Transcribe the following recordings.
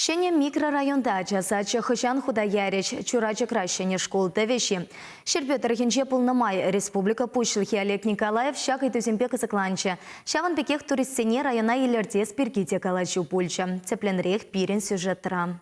Шене микрорайонда жазачы Хышан Худаярич чурачы кращене школ тевеши. Шербетер хинче полномай Республика Пушлхи Олег Николаев шак и туземпе кызыкланчы. Шаван пекех туристсене района елерде спирките калачу пульча. Цепленрех пирен сюжеттра.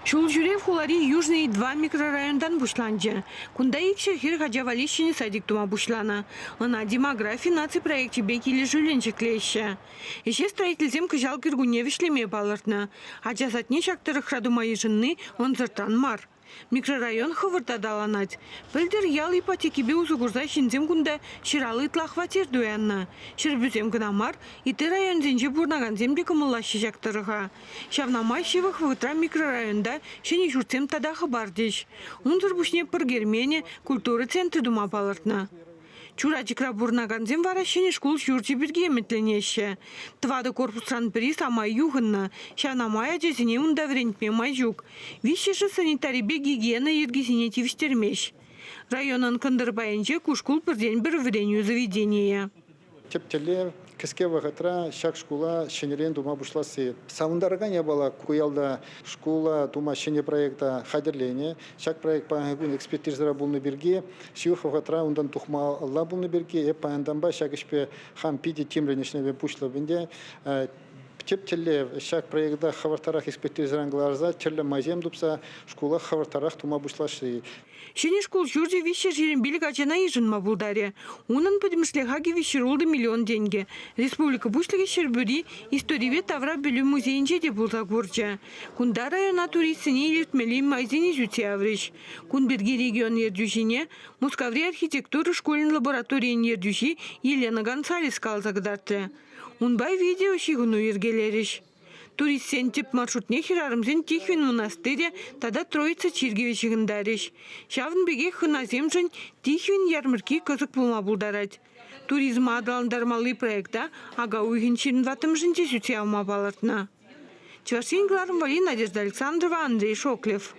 Шул жүрев хулари южный 2 микрорайондан бушланчы. Кунда икшер хир хаджавалищине садик тума бушлана. Она демографии наци проекте бекили жюленчик клеща. Еще строительзем кыжал киргуневишлеме балартна. А жазатне шактырых радумайы жены он зартан мар. Микрорайон хывырта даланать. Пылдер ял ипотеки бе узугурза шинзем кунда ширалы тлахватер дуянна. Шербюзем гнамар и ты район зенже бурнаган земде кымыллашы жактырыға. Шавнамай шивых вытра микрорайонда шене журтсем тада хабардеш. Унзыр бушне пыргермене культуры центры дума балартна. Чурачикра бурнаганзем вара шене школ журчи бирге метленеше. Твады корпусран пери самай югынна. Шанамай ажезине унда врентме майжук. Вишеші санитарибе гигиена ергезине тивиштермеш. Районан кандырбайынже кушкул пірден бір вреню заведения. Тептеле кіске вағытра шак школа шенерен дума бушласы. Сауындарыға не бала куялда школа дума шене проекта хадерлене. Шак проект пағын экспертизара болны берге. Шиух вағытра ундан тухма алла болны берге. Пағынданба шак ішпе хам пиде темренешневе пушла бінде. Тептеле шак проекта хавартарах экспертизаран гларза. Терле мазем дупса школа хавартарах тума бушласы. Шене школ журжи вище жерембелік ачана ежінма бұлдаре. Унын подмышлеғаги вишеролды миллион деньги. Республика Бушлығы шербюри историве тавра бөлі музейінже де бұлда көрчі. Кунда района туристсіне елертмелі майзіне жүте авреш. Кунберге регион ердюшіне Мускаври архитектуры школын лабораториян ердюші Елена Гонсалес қалзағыдарды. Унбай видео шигуну ергелеріш. Туристсен тип маршрутне хирарымзен Тихвин монастыре тада Троица Чиргевичігіндарыш. Шавын беге хыназем жын Тихвин ярмырки кызык булма булдарать. Туризм адаландармалы проекта ага уйгин ширинватым жынте сүте алма балартна. Чевашин Гларым Вали, Надежда Александрова, Андрей Шоклев.